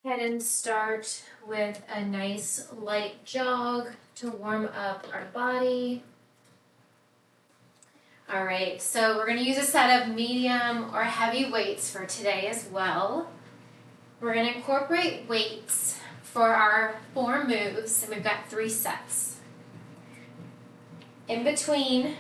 ahead and start with a nice light jog to warm up our body. All right, so we're going to use a set of medium or heavy weights for today as well. We're going to incorporate weights for our 4 moves, and we've got 3 sets. In between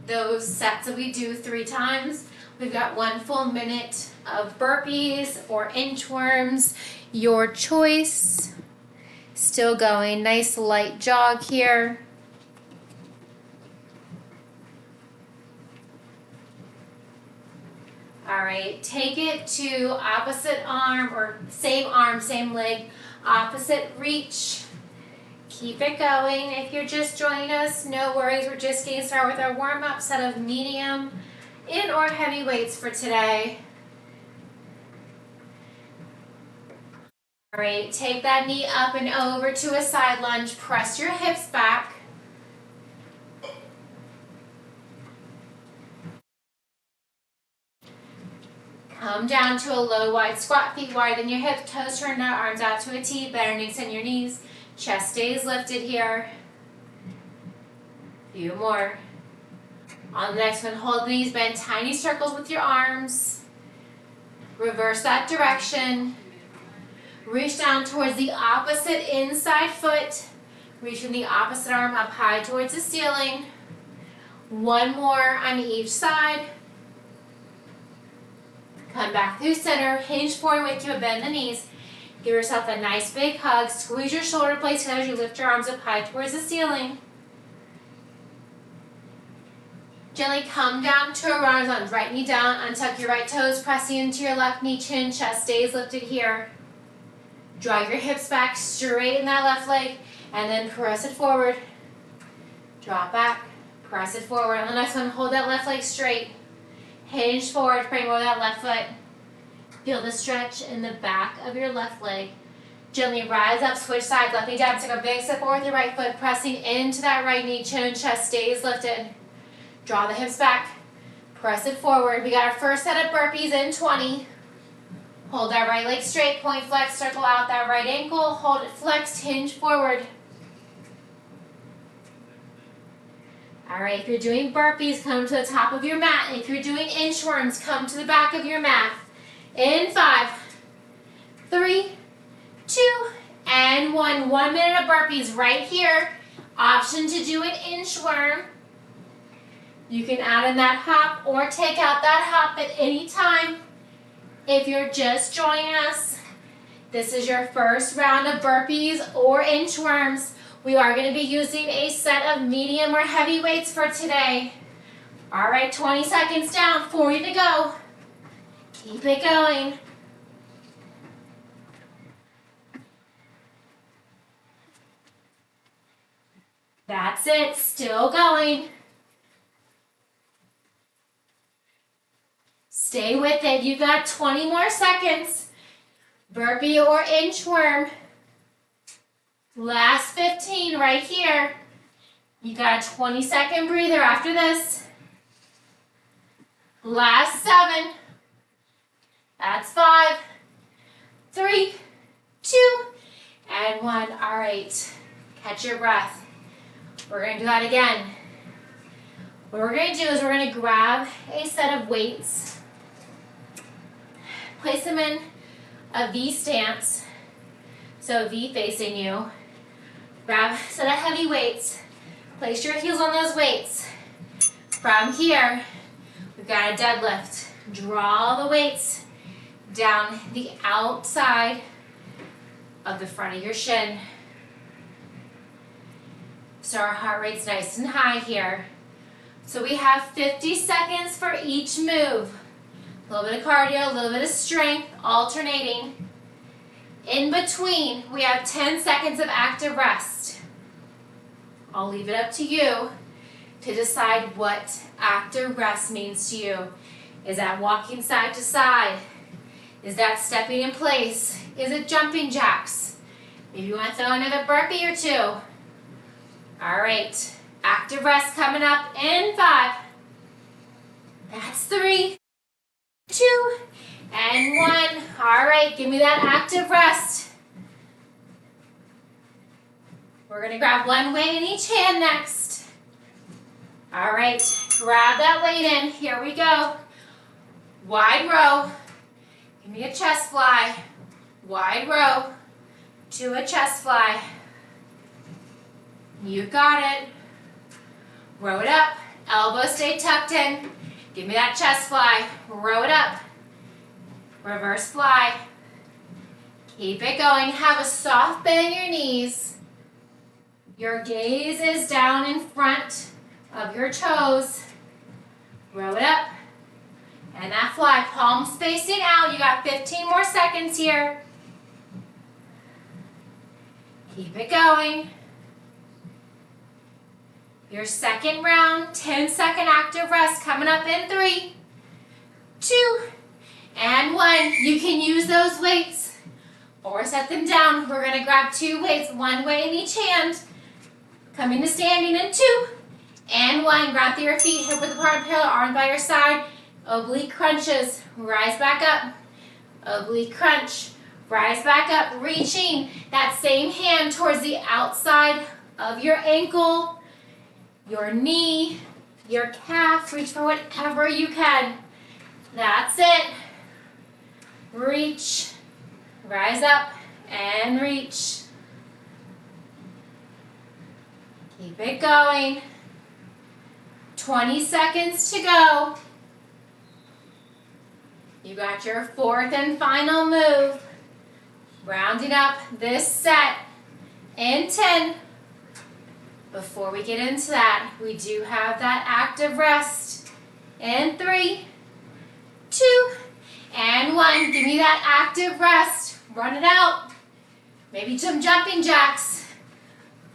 those sets that we do 3 times, we've got 1 full minute of burpees or inchworms, your choice. Still going, nice light jog here. All right, take it to opposite arm or same leg, opposite reach. Keep it going. If you're just joining us, no worries. We're just getting started with our warm-up set of medium and or heavy weights for today. All right, take that knee up and over to a side lunge. Press your hips back. Come down to a low, wide squat, feet wider than your hips, toes turned out, arms out to a T, better knees and your knees. Chest stays lifted here. A few more. On the next one, hold the knees, bend tiny circles with your arms. Reverse that direction. Reach down towards the opposite inside foot. Reaching the opposite arm up high towards the ceiling. 1 more on each side. Come back through center, hinge forward with you, bend the knees. Give yourself a nice big hug. Squeeze your shoulder blades together as you lift your arms up high towards the ceiling. Gently come down to a runner's lunge. Right knee down, untuck your right toes, pressing into your left knee, chin, chest stays lifted here. Drive your hips back, straighten that left leg, and then press it forward. Drop back, press it forward. On the next one, hold that left leg straight. Hinge forward, bring over that left foot. Feel the stretch in the back of your left leg. Gently rise up, switch sides, left knee down. Take a big step forward with your right foot, pressing into that right knee, chin and chest stays lifted. Draw the hips back, press it forward. We got our first set of burpees in 20. Hold that right leg straight, point flex, circle out that right ankle, hold it flexed, hinge forward. All right, if you're doing burpees, come to the top of your mat. If you're doing inchworms, come to the back of your mat. In 5, 3, 2, and 1. 1 minute of burpees right here. Option to do an inchworm. You can add in that hop or take out that hop at any time. If you're just joining us, this is your first round of burpees or inchworms. We are going to be using a set of medium or heavy weights for today. All right, 20 seconds down, 40 to go. Keep it going. That's it, still going. Stay with it, you've got 20 more seconds. Burpee or inchworm. Last 15 right here. You got a 20-second breather after this. Last 7. That's 5, 3, 2, and 1. All right, catch your breath. We're going to do that again. What we're going to do is we're going to grab a set of weights, place them in a V stance, so V facing you. Grab a set of heavy weights, place your heels on those weights. From here, we've got a deadlift. Draw the weights down the outside of the front of your shin. So our heart rate's nice and high here. So we have 50 seconds for each move. A little bit of cardio, a little bit of strength, alternating. In between, we have 10 seconds of active rest. I'll leave it up to you to decide what active rest means to you. Is that walking side to side? Is that stepping in place? Is it jumping jacks? Maybe you want to throw another burpee or 2. All right, active rest coming up in 5. That's 3, 2, and 1. All right, give me that active rest. We're gonna grab one weight in each hand next. All right, grab that weight in. Here we go. Wide row. Give me a chest fly. Wide row to a chest fly. You got it. Row it up. Elbows stay tucked in. Give me that chest fly. Row it up. Reverse fly. Keep it going. Have a soft bend in your knees. Your gaze is down in front of your toes. Row it up. And that fly, palms facing out. You got 15 more seconds here. Keep it going. Your second round, 10-second active rest coming up in 3, 2, and 1. You can use those weights or set them down. We're going to grab 2 weights, 1 weight in each hand. Coming to standing in 2 and 1. Grab through your feet, hip width apart, parallel, arms by your side. Oblique crunches. Rise back up. Oblique crunch. Rise back up. Reaching that same hand towards the outside of your ankle, your knee, your calf. Reach for whatever you can. That's it. Reach. Rise up and reach. Keep it going. 20 seconds to go. You got your 4th and final move. Rounding up this set in 10. Before we get into that, we do have that active rest in 3, 2, and 1. Give me that active rest. Run it out. Maybe some jumping jacks.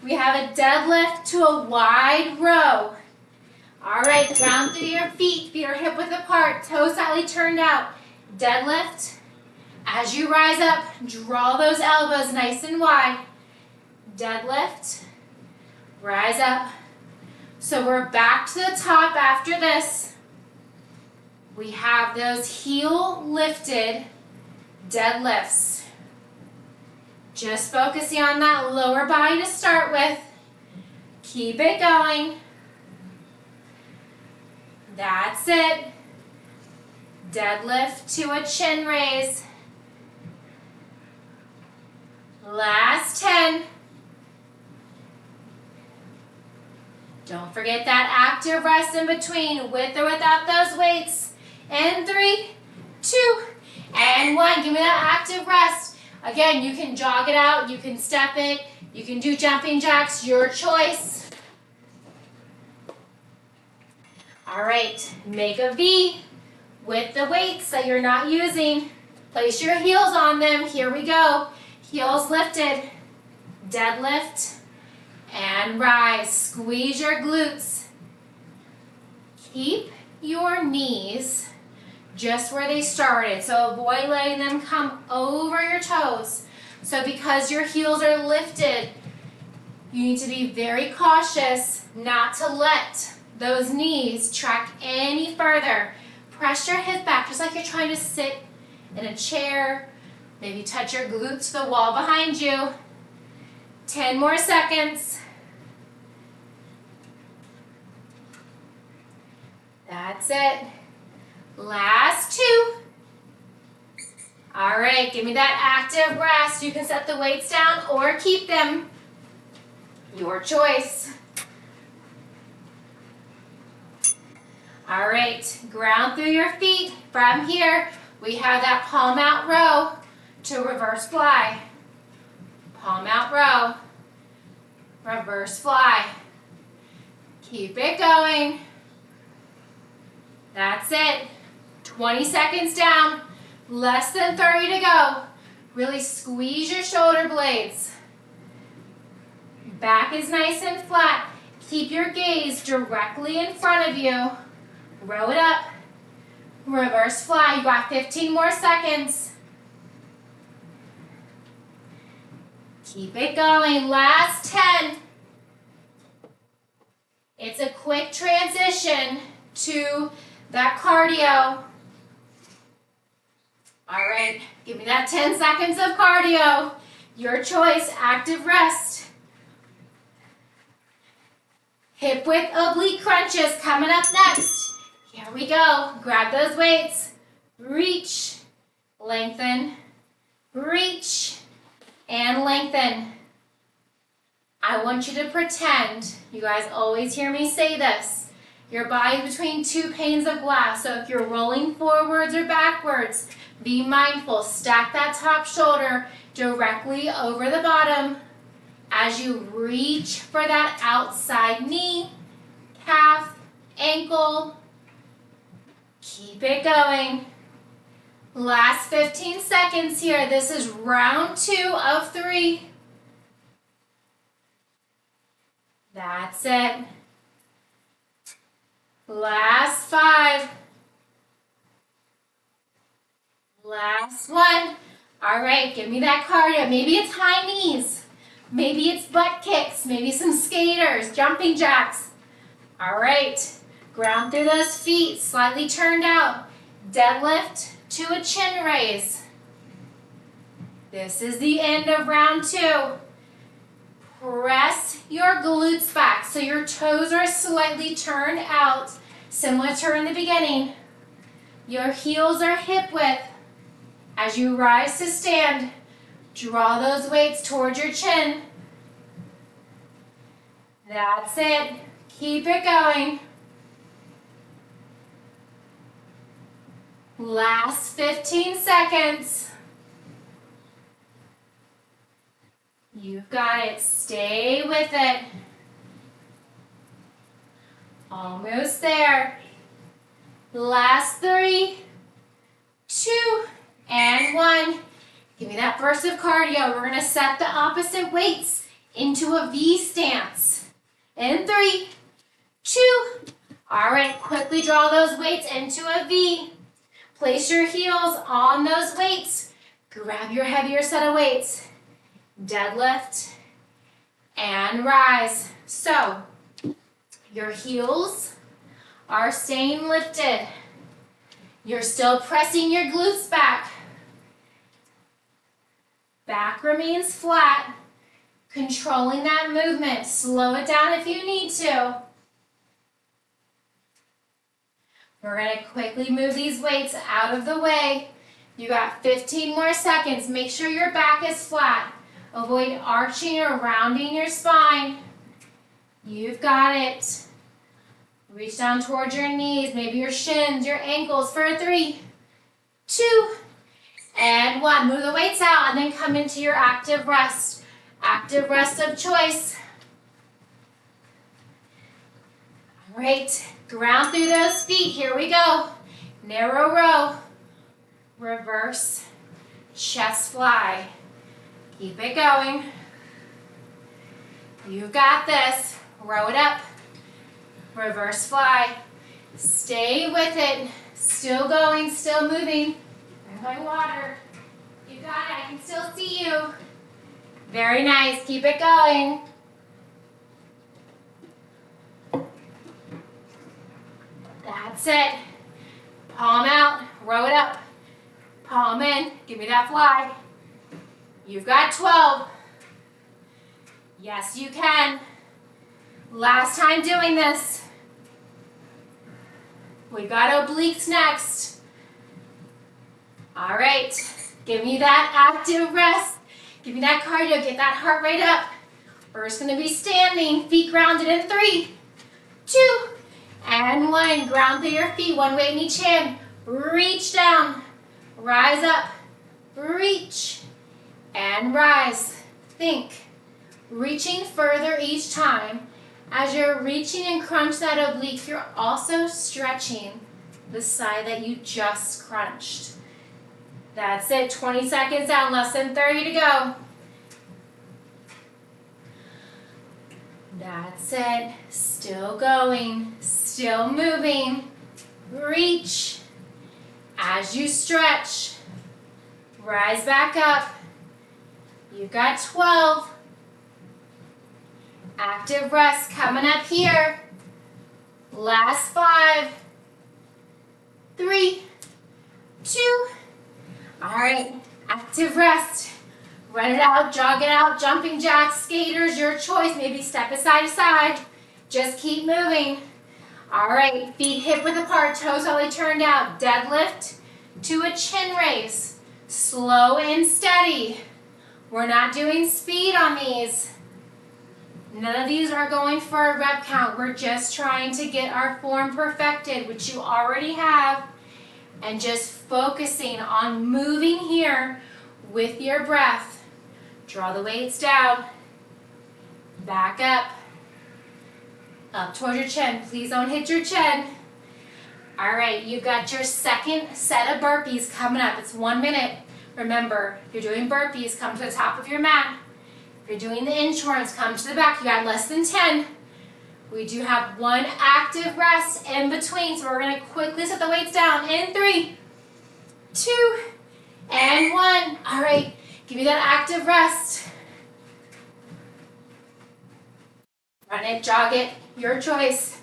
We have a deadlift to a wide row. All right, ground through your feet. Feet are hip width apart, toes slightly turned out. Deadlift. As you rise up, draw those elbows nice and wide. Deadlift. Rise up. So we're back to the top after this. We have those heel lifted deadlifts. Just focusing on that lower body to start with. Keep it going. That's it. Deadlift to a chin raise. Last 10. Don't forget that active rest in between, with or without those weights. And 3, 2, and 1. Give me that active rest. Again, you can jog it out, you can step it, you can do jumping jacks, your choice. All right, make a V with the weights that you're not using. Place your heels on them. Here we go. Heels lifted. Deadlift and rise. Squeeze your glutes. Keep your knees just where they started. So avoid letting them come over your toes. So because your heels are lifted, you need to be very cautious not to let those knees track any further. Press your hips back just like you're trying to sit in a chair. Maybe touch your glutes to the wall behind you. 10 more seconds. That's it. Last 2. All right, give me that active rest. You can set the weights down or keep them. Your choice. All right, ground through your feet. From here, we have that palm out row to reverse fly. Palm out row, reverse fly. Keep it going. That's it. 20 seconds down, less than 30 to go. Really squeeze your shoulder blades. Back is nice and flat. Keep your gaze directly in front of you. Row it up. Reverse fly. You got 15 more seconds. Keep it going. Last 10. It's a quick transition to that cardio. right, give me that 10 seconds of cardio. Your choice, active rest. Hip width oblique crunches coming up next. Here we go. Grab those weights. Reach, lengthen, reach, and lengthen. I want you to pretend, you guys always hear me say this, your body's between two panes of glass. So if you're rolling forwards or backwards, be mindful. Stack that top shoulder directly over the bottom as you reach for that outside knee, calf, ankle. Keep it going. Last 15 seconds here. This is round 2 of 3. That's it. Last 5. Last 1. All right, give me that cardio. Maybe it's high knees. Maybe it's butt kicks. Maybe some skaters, jumping jacks. All right, ground through those feet, slightly turned out. Deadlift to a chin raise. This is the end of round 2. Press your glutes back so your toes are slightly turned out, similar to in the beginning. Your heels are hip width. As you rise to stand, draw those weights towards your chin. That's it. Keep it going. Last 15 seconds. You've got it. Stay with it. Almost there. Last 3, 2, and 1. Give me that burst of cardio. We're going to set the opposite weights into a V stance. In 3, 2. All right, quickly draw those weights into a V. Place your heels on those weights. Grab your heavier set of weights. Deadlift and rise. So, your heels are staying lifted. You're still pressing your glutes back. Back remains flat. Controlling that movement. Slow it down if you need to. We're going to quickly move these weights out of the way. You got 15 more seconds. Make sure your back is flat. Avoid arching or rounding your spine. You've got it. Reach down towards your knees, maybe your shins, your ankles for 3, 2, and 1. Move the weights out and then come into your active rest. Active rest of choice. All right, ground through those feet. Here we go. Narrow row. Reverse chest fly. Keep it going. You've got this. Row it up. Reverse fly. Stay with it. Still going, still moving. There's my water. You got it. I can still see you. Very nice. Keep it going. That's it. Palm out. Row it up. Palm in. Give me that fly. You've got 12. Yes, you can. Last time doing this. We've got obliques next. All right. Give me that active rest. Give me that cardio. Get that heart rate up. We're just going to be standing. Feet grounded in 3, 2, and 1. Ground through your feet. One weight in each hand. Reach down. Rise up. Reach. And rise. Think. Reaching further each time. As you're reaching and crunch that oblique, you're also stretching the side that you just crunched. That's it. 20 seconds down. Less than 30 to go. That's it. Still going. Still moving. Reach. As you stretch. Rise back up. You've got 12. Active rest coming up here. Last 5, 3, 2. All right, active rest. Run it out, jog it out, jumping jacks, skaters, your choice. Maybe step it side to side. Just keep moving. All right, feet hip width apart, toes all turned out. Deadlift to a chin raise. Slow and steady. We're not doing speed on these. None of these are going for a rep count. We're just trying to get our form perfected, which you already have, and just focusing on moving here with your breath. Draw the weights down. Back up towards your chin. Please don't hit your chin. All right, you've got your second set of burpees coming up. It's 1 minute. Remember, if you're doing burpees, come to the top of your mat. If you're doing the inchworms, come to the back. You got less than 10. We do have one active rest in between, so we're going to quickly set the weights down in 3, 2, and 1. All right, give me that active rest. Run it, jog it, your choice.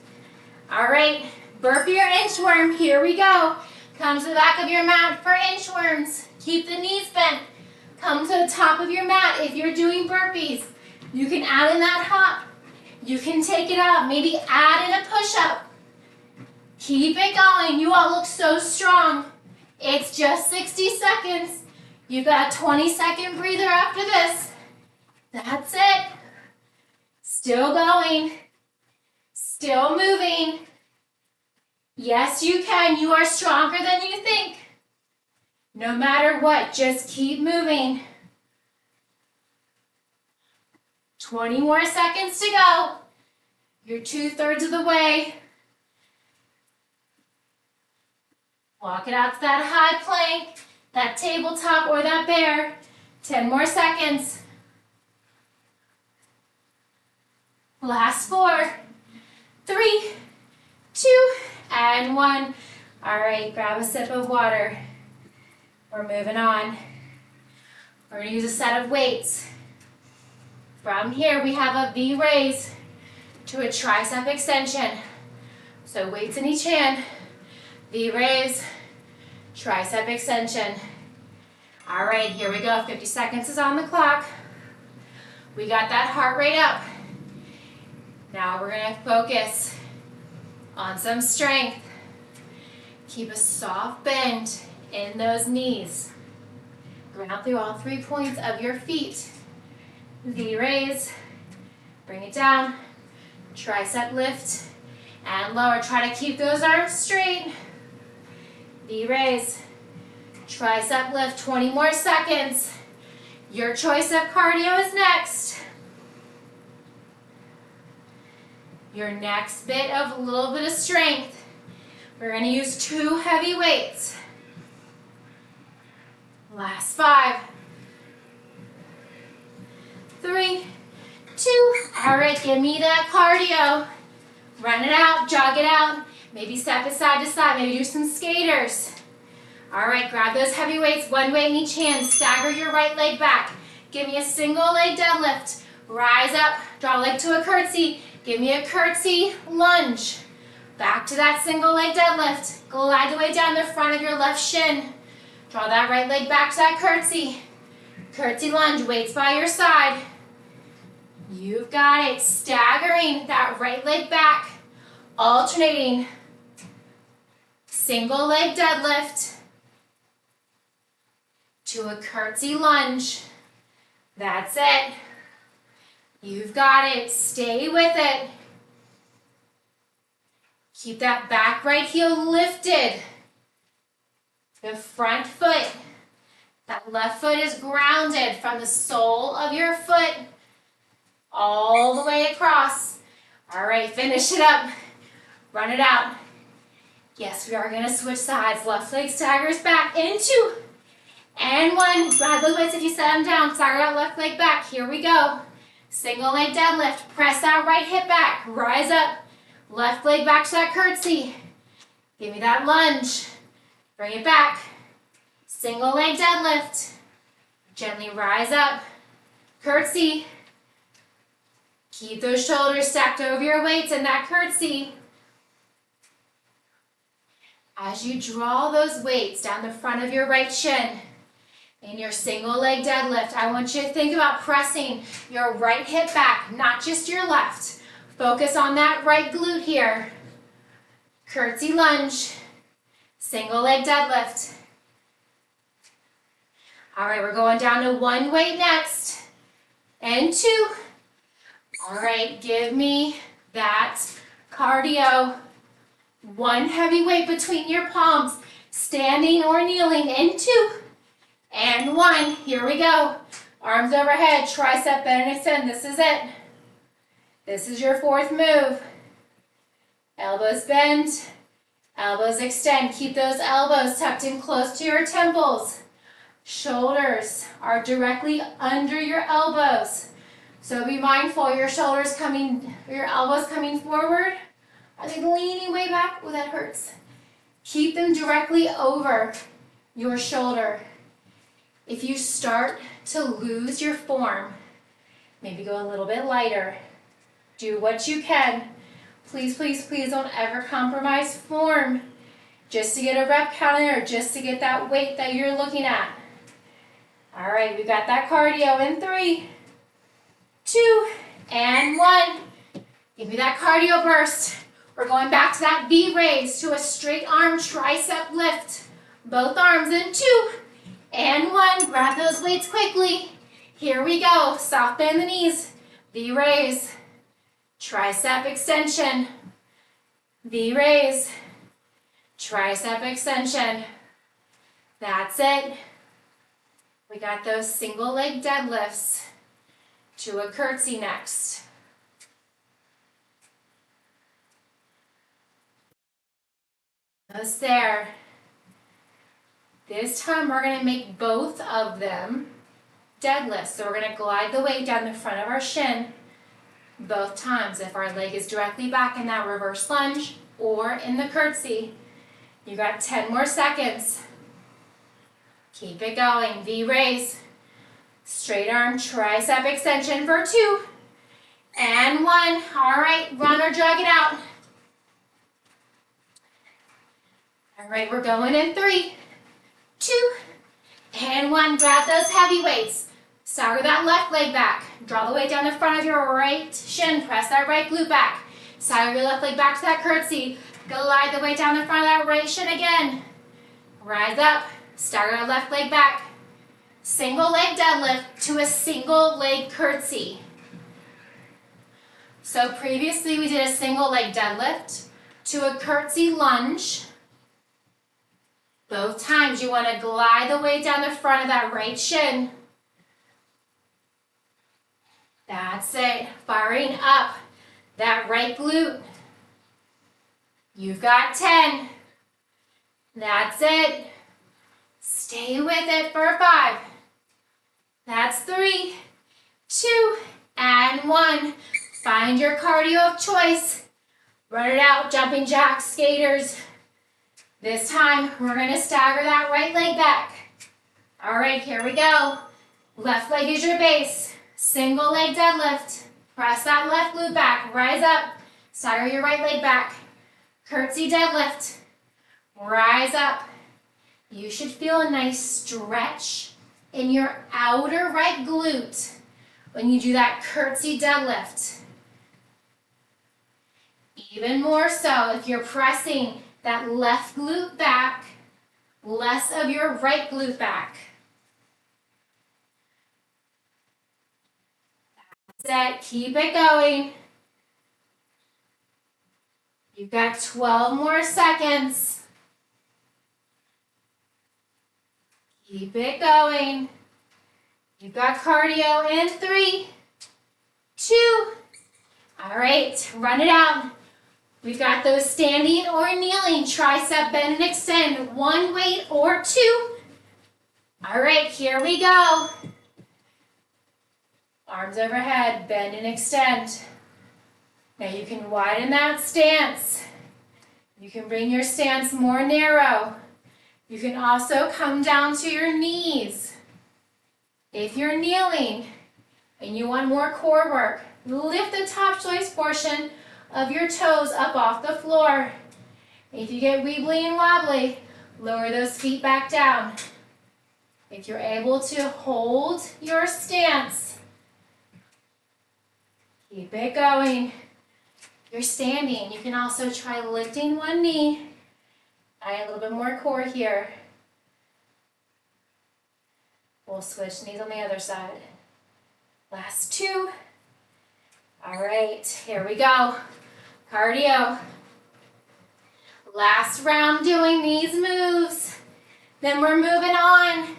All right, burpee or inchworm, here we go. Come to the back of your mat for inchworms. Keep the knees bent. Come to the top of your mat if you're doing burpees. You can add in that hop. You can take it out, maybe add in a push-up. Keep it going. You all look so strong. It's just 60 seconds. You got a 20-second breather after this. That's it. Still going. Still moving. Yes, you can. You are stronger than you think. No matter what, just keep moving. 20 more seconds to go. You're 2/3 of the way. Walk it out to that high plank, that tabletop, or that bear. 10 more seconds. Last 4, 3, 2, and 1. All right, grab a sip of water. We're moving on. We're going to use a set of weights. From here, we have a V raise to a tricep extension. So weights in each hand. V raise, tricep extension. All right, here we go. 50 seconds is on the clock. We got that heart rate up. Now we're going to focus on some strength. Keep a soft bend in those knees. Ground through all 3 points of your feet. V raise, bring it down, tricep lift, and lower. Try to keep those arms straight. V raise, tricep lift, 20 more seconds. Your choice of cardio is next. Your next bit of a little bit of strength. We're going to use 2 heavy weights. Last 5, 3, 2. All right, give me that cardio. Run it out, jog it out. Maybe step it side to side. Maybe do some skaters. All right, grab those heavy weights, 1 weight in each hand. Stagger your right leg back. Give me a single leg deadlift. Rise up, draw leg to a curtsy. Give me a curtsy lunge. Back to that single leg deadlift. Glide the way down the front of your left shin. Draw that right leg back to that curtsy. Curtsy lunge, weights by your side. You've got it. Staggering that right leg back. Alternating. Single leg deadlift to a curtsy lunge. That's it. You've got it. Stay with it. Keep that back right heel lifted. The front foot, that left foot is grounded from the sole of your foot all the way across. All right, finish it up. Run it out. Yes, we are going to switch sides. Left leg staggers back in 2 and 1. Grab those weights if you set them down. Stagger that left leg back. Here we go. Single leg deadlift. Press that right hip back. Rise up. Left leg back to that curtsy. Give me that lunge. Bring it back. Single leg deadlift. Gently rise up. Curtsy. Keep those shoulders stacked over your weights in that curtsy. As you draw those weights down the front of your right shin, In your single leg deadlift, I want you to think about pressing your right hip back, not just your left. Focus on that right glute here. Curtsy lunge, single leg deadlift. All right, we're going down to one weight next, and two. All right, give me that cardio. One heavy weight between your palms, standing or kneeling, and two. And one, here we go. Arms overhead, tricep bend and extend, this is it. This is your fourth move. Elbows bend, elbows extend. Keep those elbows tucked in close to your temples. Shoulders are directly under your elbows. So be mindful, your elbows coming forward. Are they leaning way back? Oh, that hurts. Keep them directly over your shoulder. If you start to lose your form, maybe go a little bit lighter. Do what you can. Please, please, please don't ever compromise form just to get a rep count in or just to get that weight that you're looking at. All right, we got that cardio in 3, 2, and 1. Give me that cardio burst. We're going back to that V raise to a straight arm tricep lift. Both arms in 2. And 1, grab those weights quickly. Here we go, soft bend the knees. V raise, tricep extension. V raise, tricep extension. That's it. We got those single leg deadlifts to a curtsy next. Almost there. This time we're going to make both of them deadlifts. So we're going to glide the weight down the front of our shin both times. If our leg is directly back in that reverse lunge or in the curtsy, you got 10 more seconds. Keep it going. V raise. Straight arm tricep extension for 2 and 1. All right, run or jog it out. All right, we're going in 3, 2, and 1. Grab those heavy weights. Stagger that left leg back. Draw the weight down the front of your right shin. Press that right glute back. Stagger your left leg back to that curtsy. Glide the weight down the front of that right shin again. Rise up. Stagger that left leg back. Single leg deadlift to a single leg curtsy. So previously we did a single leg deadlift to a curtsy lunge. Both times you want to glide the weight down the front of that right shin. That's it. Firing up that right glute. You've got 10. That's it. Stay with it for 5. That's 3, 2, and 1. Find your cardio of choice. Run it out, jumping jacks, skaters. This time, we're going to stagger that right leg back. All right, here we go. Left leg is your base. Single leg deadlift. Press that left glute back. Rise up. Stagger your right leg back. Curtsy deadlift. Rise up. You should feel a nice stretch in your outer right glute when you do that curtsy deadlift. Even more so if you're pressing that left glute back, less of your right glute back. That's it. Keep it going. You've got 12 more seconds. Keep it going. You've got cardio in 3, 2. All right, run it out. We've got those standing or kneeling, tricep bend and extend, 1 weight or 2. All right, here we go. Arms overhead, bend and extend. Now you can widen that stance. You can bring your stance more narrow. You can also come down to your knees. If you're kneeling and you want more core work, lift the top joist portion of your toes up off the floor. If you get wibbly and wobbly, lower those feet back down. If you're able to hold your stance, keep it going. If you're standing, you can also try lifting one knee. Add a little bit more core here. We'll switch knees on the other side. Last two. All right, here we go. Cardio. Last round doing these moves. Then we're moving on.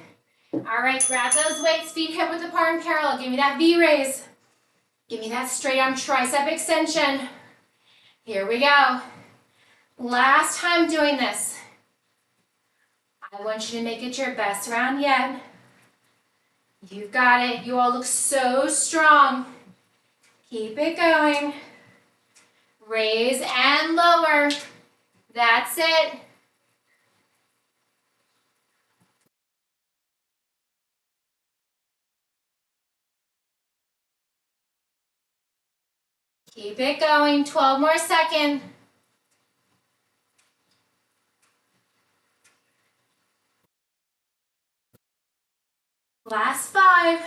All right, grab those weights, feet hip width apart and parallel. Give me that V raise. Give me that straight arm tricep extension. Here we go. Last time doing this. I want you to make it your best round yet. You've got it. You all look so strong. Keep it going. Raise and lower. That's it. Keep it going. 12 more seconds. Last 5.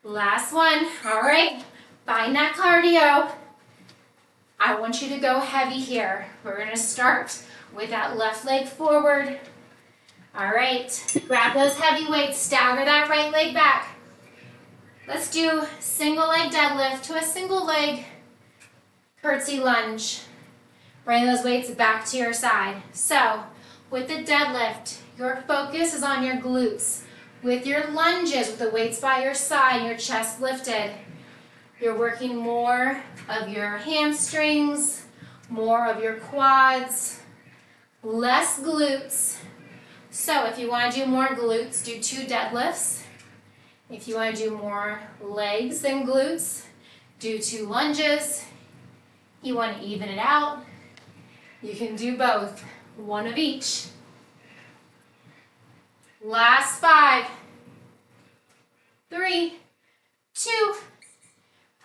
Last one. All right. Find that cardio. I want you to go heavy here. We're going to start with that left leg forward. All right. Grab those heavy weights. Stagger that right leg back. Let's do single leg deadlift to a single leg curtsy lunge. Bring those weights back to your side. So with the deadlift, your focus is on your glutes. With your lunges, with the weights by your side, your chest lifted, you're working more of your hamstrings, more of your quads, less glutes. So if you want to do more glutes, do 2 deadlifts. If you want to do more legs than glutes, do 2 lunges. You want to even it out, you can do both, 1 of each. Last 5, 3, 2.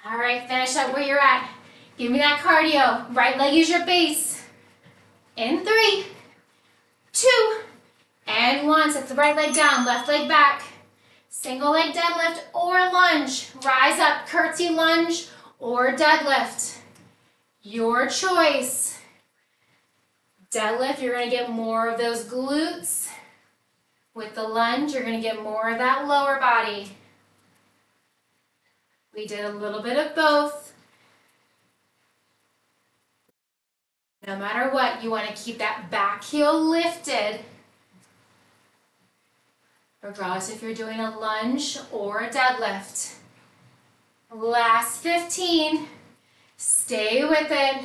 All right, finish up where you're at. Give me that cardio. Right leg is your base. In 3, 2, and 1. Set the right leg down, left leg back. Single leg deadlift or lunge. Rise up, curtsy lunge or deadlift. Your choice. Deadlift, you're going to get more of those glutes. With the lunge, you're going to get more of that lower body. We did a little bit of both. No matter what, you want to keep that back heel lifted. Regardless if you're doing a lunge or a deadlift. Last 15. Stay with it.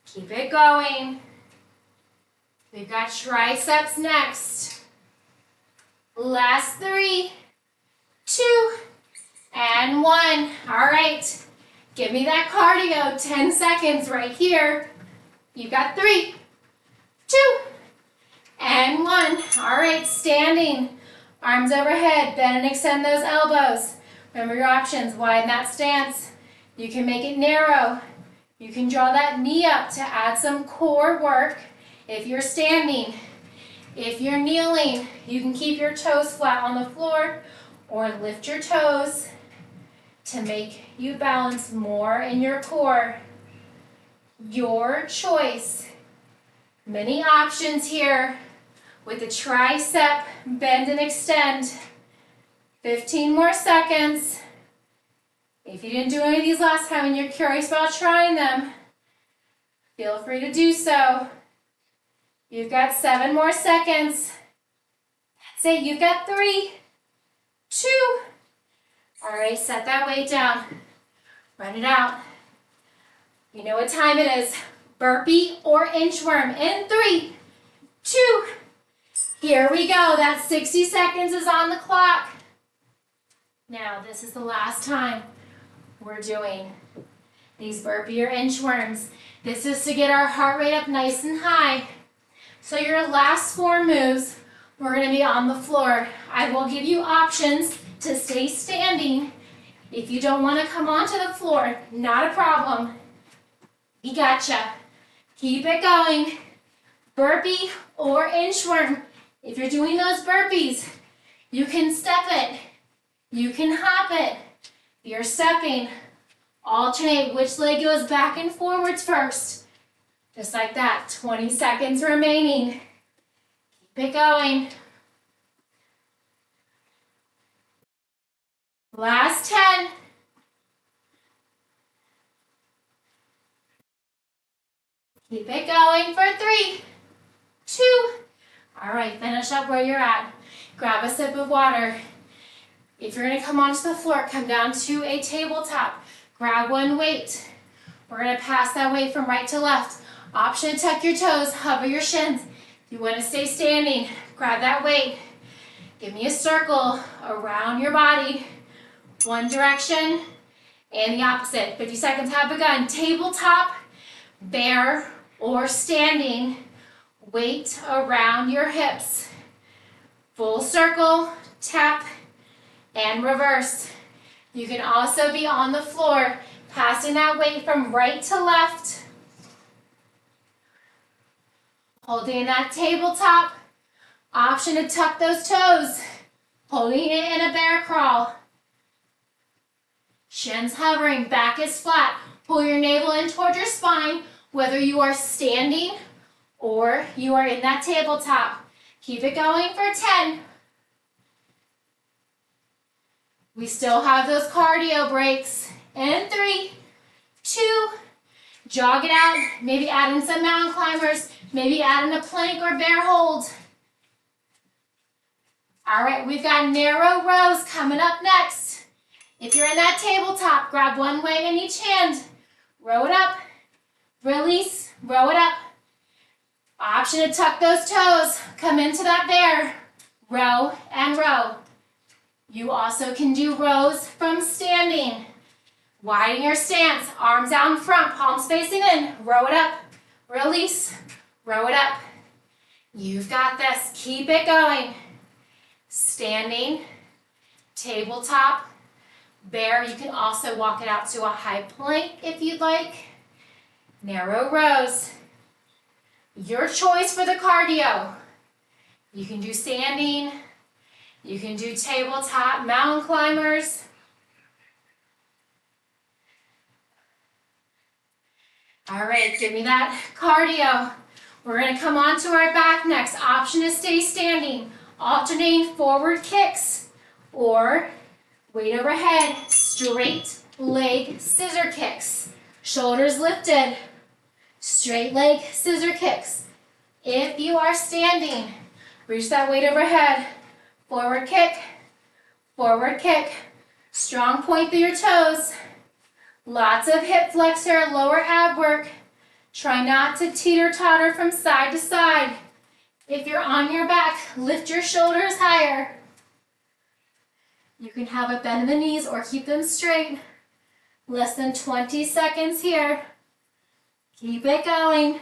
Keep it going. We've got triceps next. Last 3, 2, and 1. All right. Give me that cardio. 10 seconds right here. You've got 3, 2, and 1. All right, standing. Arms overhead. Bend and extend those elbows. Remember your options. Widen that stance. You can make it narrow. You can draw that knee up to add some core work. If you're standing, if you're kneeling, you can keep your toes flat on the floor or lift your toes to make you balance more in your core. Your choice. Many options here with the tricep bend and extend. 15 more seconds. If you didn't do any of these last time and you're curious about trying them, feel free to do so. You've got 7 more seconds. That's it. You've got 3, 2. All right, set that weight down. Run it out. You know what time it is. Burpee or inchworm in 3, 2. Here we go. That 60 seconds is on the clock. Now, this is the last time we're doing these burpee or inchworms. This is to get our heart rate up nice and high. So your last 4 moves, we're going to be on the floor. I will give you options to stay standing. If you don't want to come onto the floor, not a problem. We gotcha. Keep it going. burpee or inchworm. If you're doing those burpees, you can step it, you can hop it. You're stepping. Alternate which leg goes back and forwards first. Just like that. 20 seconds remaining. Keep it going. Last 10. Keep it going for 3, 2. All right, finish up where you're at. Grab a sip of water. If you're gonna come onto the floor, come down to a tabletop. Grab one weight. We're gonna pass that weight from right to left. Option to tuck your toes, hover your shins. If you wanna stay standing, grab that weight. Give me a circle around your body. One direction and the opposite. 50 seconds have begun. Tabletop, bear, or standing. Weight around your hips. Full circle, tap, and reverse. You can also be on the floor, passing that weight from right to left. Holding that tabletop. Option to tuck those toes. Holding it in a bear crawl. Shins hovering, back is flat. Pull your navel in towards your spine, whether you are standing or you are in that tabletop. Keep it going for 10. We still have those cardio breaks. And 3, 2, jog it out. Maybe add in some mountain climbers. Maybe add in a plank or bear hold. All right, we've got narrow rows coming up next. If you're in that tabletop, grab one weight in each hand. Row it up, release, row it up. Option to tuck those toes. Come into that bear. Row and row. You also can do rows from standing. Widen your stance, arms out in front, palms facing in. Row it up, release, row it up. You've got this. Keep it going. Standing, tabletop, bear. You can also walk it out to a high plank if you'd like. Narrow rows. Your choice for the cardio. You can do standing. You can do tabletop, mountain climbers. All right, give me that cardio. We're gonna come onto our back next. Option to stay standing. Alternating forward kicks or weight overhead, straight leg scissor kicks. Shoulders lifted, straight leg scissor kicks. If you are standing, reach that weight overhead. Forward kick, strong point through your toes. Lots of hip flexor, lower ab work. Try not to teeter-totter from side to side. If you're on your back, lift your shoulders higher. You can have a bend in the knees or keep them straight. Less than 20 seconds here. Keep it going.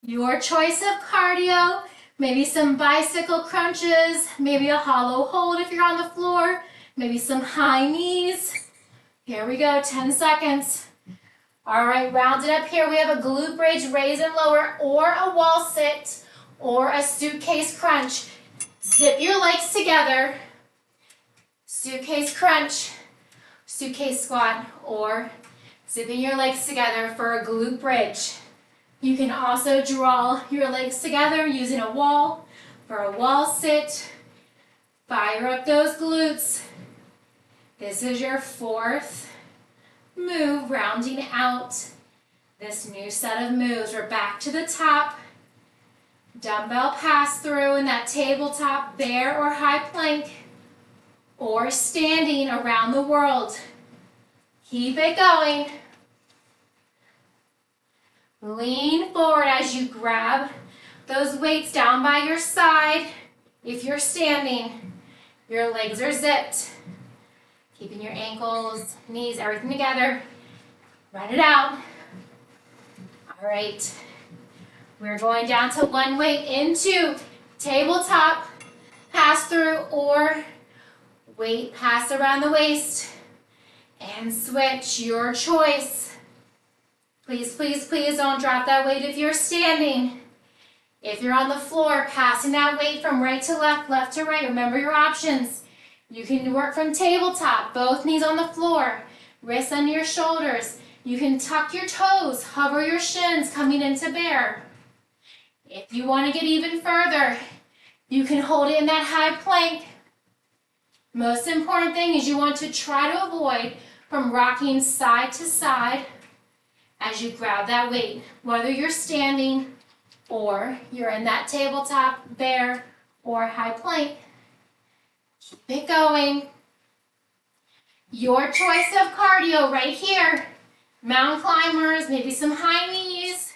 Your choice of cardio, maybe some bicycle crunches, maybe a hollow hold if you're on the floor, maybe some high knees. Here we go, 10 seconds. All right, round it up here. We have a glute bridge, raise and lower, or a wall sit, or a suitcase crunch. Zip your legs together, suitcase crunch, suitcase squat, or zipping your legs together for a glute bridge. You can also draw your legs together using a wall for a wall sit. Fire up those glutes. This is your 4th move, rounding out this new set of moves. We're back to the top. Dumbbell pass through in that tabletop, bear or high plank, or standing around the world. Keep it going. Lean forward as you grab those weights down by your side. If you're standing, your legs are zipped. Keeping your ankles, knees, everything together. Run it out. All right. We're going down to one weight into tabletop, pass through, or weight pass around the waist. And switch, your choice. Please, please, please don't drop that weight if you're standing. If you're on the floor, passing that weight from right to left, left to right, remember your options. You can work from tabletop, both knees on the floor, wrists under your shoulders. You can tuck your toes, hover your shins coming into bear. If you want to get even further, you can hold it in that high plank. Most important thing is you want to try to avoid from rocking side to side as you grab that weight, whether you're standing or you're in that tabletop, bear, or high plank. Keep it going. Your choice of cardio right here. Mountain climbers, maybe some high knees,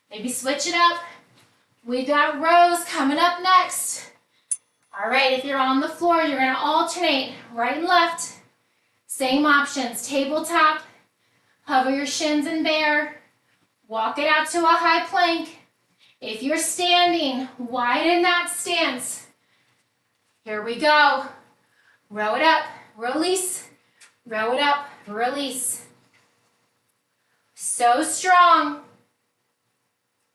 maybe switch it up. We got rows coming up next. All right, if you're on the floor, you're gonna alternate right and left. Same options, tabletop, hover your shins in bear, walk it out to a high plank. If you're standing, widen that stance. Here we go. Row it up, release, row it up, release. So strong.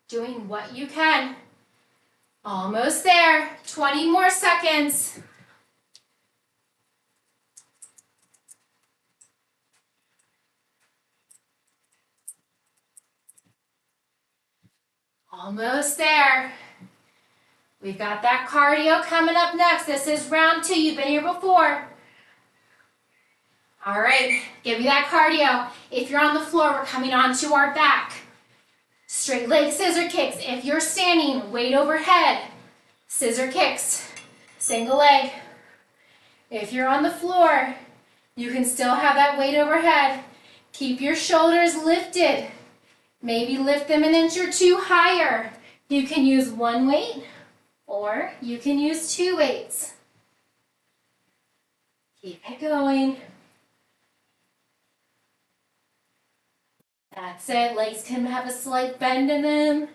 Doing what you can. Almost there. 20 more seconds. Almost there. We've got that cardio coming up next. This is round 2. You've been here before. All right, give me that cardio. If you're on the floor, we're coming onto our back. Straight leg scissor kicks. If you're standing, weight overhead. Scissor kicks. Single leg. If you're on the floor, you can still have that weight overhead. Keep your shoulders lifted. Maybe lift them an inch or two higher. You can use one weight or you can use 2 weights. Keep it going. That's it. Legs can have a slight bend in them.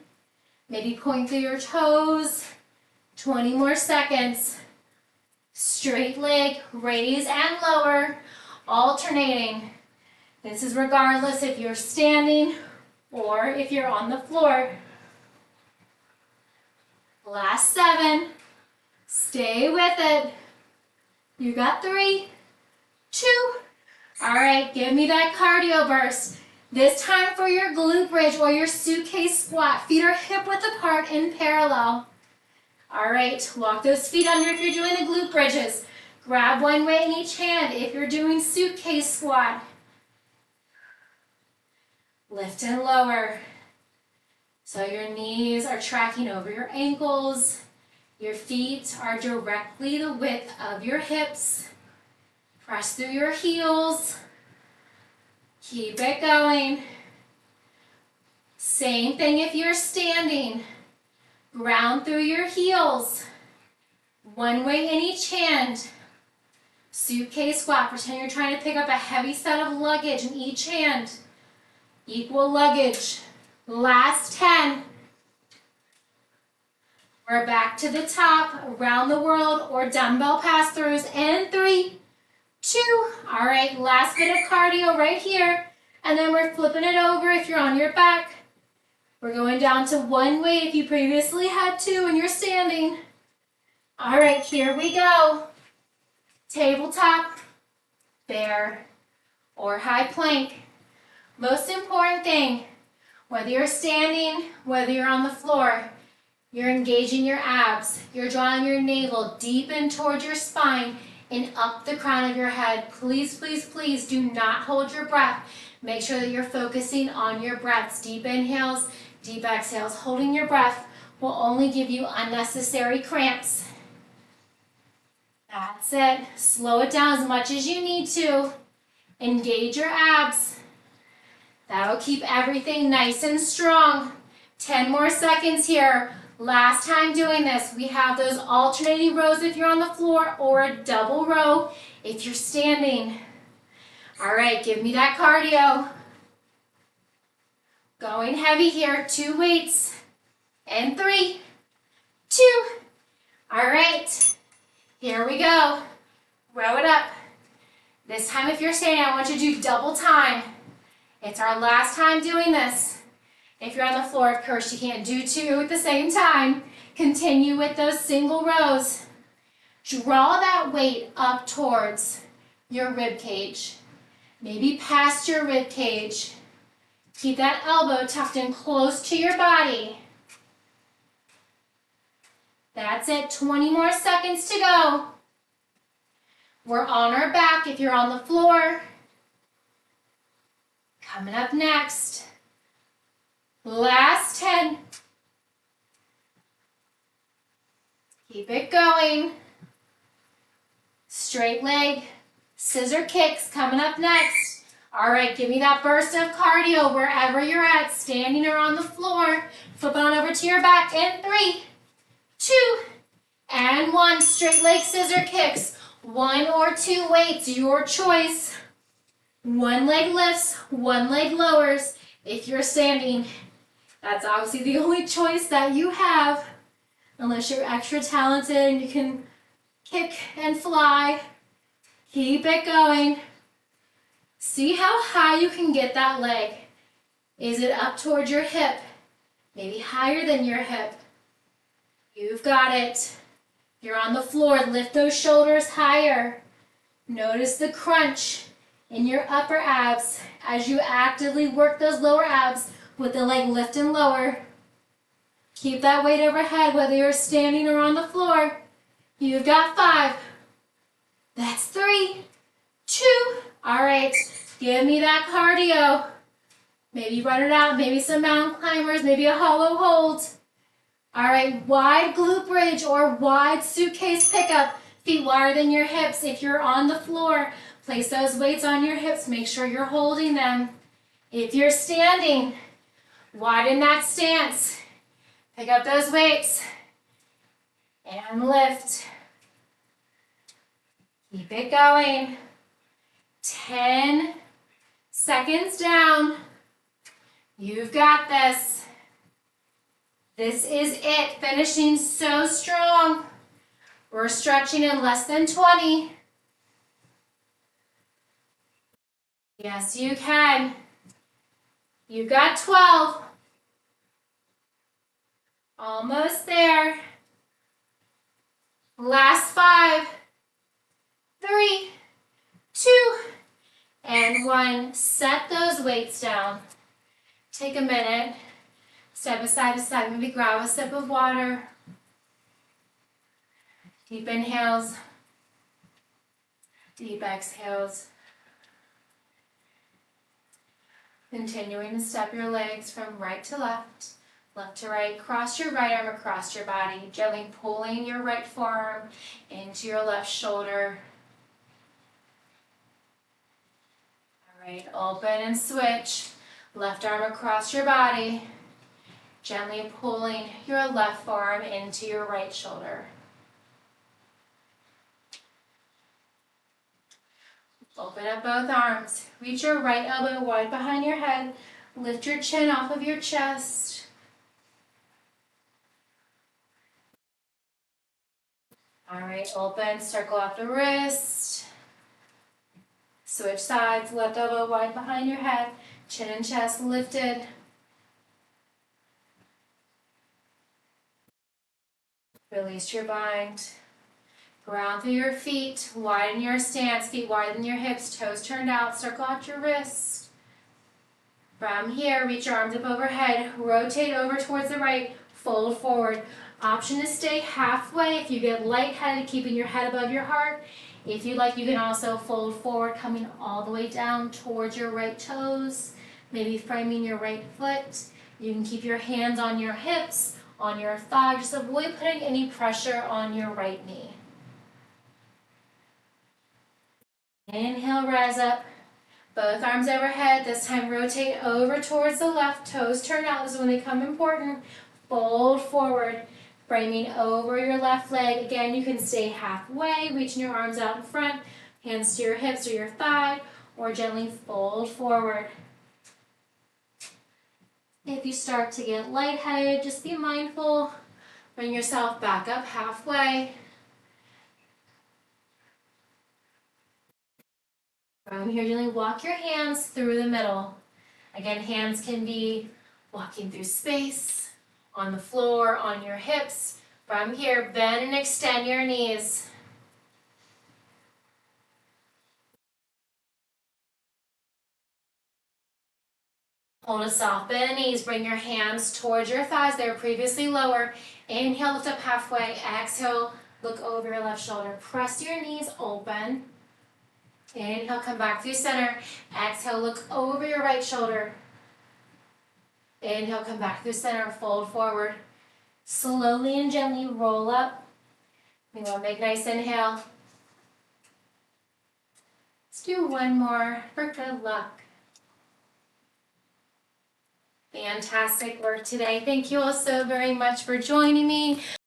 Maybe point through your toes. 20 more seconds. Straight leg, raise and lower, alternating. This is regardless if you're standing or if you're on the floor. Last 7. Stay with it. You got 3, 2. All right, give me that cardio burst. This time for your glute bridge or your suitcase squat. Feet are hip width apart in parallel. All right, walk those feet under if you're doing the glute bridges. Grab one weight in each hand if you're doing suitcase squat. Lift and lower. So your knees are tracking over your ankles. Your feet are directly the width of your hips. Press through your heels. Keep it going. Same thing if you're standing. Ground through your heels. One weight in each hand. Suitcase squat. Pretend you're trying to pick up a heavy set of luggage in each hand. Equal luggage. Last 10. We're back to the top, around the world, or dumbbell pass-throughs. And 3, 2. All right, last bit of cardio right here. And then we're flipping it over if you're on your back. We're going down to one weight if you previously had 2 and you're standing. All right, here we go. Tabletop, bear, or high plank. Most important thing, whether you're standing, whether you're on the floor, you're engaging your abs. You're drawing your navel deep in towards your spine and up the crown of your head. Please, please, please do not hold your breath. Make sure that you're focusing on your breaths. Deep inhales, deep exhales. Holding your breath will only give you unnecessary cramps. That's it. Slow it down as much as you need to. Engage your abs. That'll keep everything nice and strong. 10 more seconds here. Last time doing this, we have those alternating rows if you're on the floor or a double row if you're standing. All right, give me that cardio. Going heavy here, 2 weights. And 3, 2. All right, here we go. Row it up. This time if you're standing, I want you to do double time. It's our last time doing this. If you're on the floor, of course, you can't do two at the same time. Continue with those single rows. Draw that weight up towards your rib cage, maybe past your rib cage. Keep that elbow tucked in close to your body. That's it, 20 more seconds to go. We're on our back if you're on the floor. Coming up next, last 10. Keep it going. Straight leg, scissor kicks coming up next. All right, give me that burst of cardio wherever you're at, standing or on the floor. Flip on over to your back in 3, 2, and 1. Straight leg scissor kicks. 1 or 2 weights, your choice. 1 leg lifts, 1 leg lowers. If you're standing, that's obviously the only choice that you have, unless you're extra talented and you can kick and fly. Keep it going. See how high you can get that leg. Is it up towards your hip? Maybe higher than your hip. You've got it. You're on the floor. Lift those shoulders higher. Notice the crunch in your upper abs as you actively work those lower abs with the leg lift and lower. Keep that weight overhead whether you're standing or on the floor. You've got 5. That's 3, 2. All right, give me that cardio. Maybe run it out, maybe some mountain climbers, maybe a hollow hold. All right, wide glute bridge or wide suitcase pickup. Feet wider than your hips. If you're on the floor, place those weights on your hips. Make sure you're holding them. If you're standing, widen that stance. Pick up those weights and lift. Keep it going. 10 seconds down. You've got this. This is it. Finishing so strong. We're stretching in less than 20. Yes, you can. You've got 12. Almost there. Last 5, 3, 2, and 1. Set those weights down. Take a minute. Step aside to side. Maybe grab a sip of water. Deep inhales. Deep exhales. Continuing to step your legs from right to left. Left to right. Cross your right arm across your body. Gently pulling your right forearm into your left shoulder. All right, open and switch. Left arm across your body. Gently pulling your left forearm into your right shoulder. Open up both arms. Reach your right elbow wide behind your head. Lift your chin off of your chest. All right, open, circle out the wrist. Switch sides, left elbow wide behind your head. Chin and chest lifted. Release your bind. Ground through your feet. Widen your stance. Feet wider than your hips. Toes turned out. Circle out your wrist. From here, reach your arms up overhead. Rotate over towards the right. Fold forward. Option to stay halfway if you get lightheaded, keeping your head above your heart. If you like, you can also fold forward, coming all the way down towards your right toes. Maybe framing your right foot. You can keep your hands on your hips, on your thigh. Just avoid putting any pressure on your right knee. Inhale, rise up. Both arms overhead. This time rotate over towards the left. Toes turn out. This is when they become important. Fold forward. Framing over your left leg. Again, you can stay halfway, reaching your arms out in front, hands to your hips or your thigh, or gently fold forward. If you start to get lightheaded, just be mindful. Bring yourself back up halfway. From here, gently walk your hands through the middle. Again, hands can be walking through space, on the floor, on your hips. From here, bend and extend your knees. Hold a soft bend knees. Bring your hands towards your thighs. They were previously lower. Inhale, lift up halfway. Exhale, look over your left shoulder. Press your knees open. Inhale, come back through center. Exhale, look over your right shoulder. Inhale, come back through center. Fold forward. Slowly and gently roll up. We want to make nice inhale. Let's do one more for good luck. Fantastic work today. Thank you all so very much for joining me.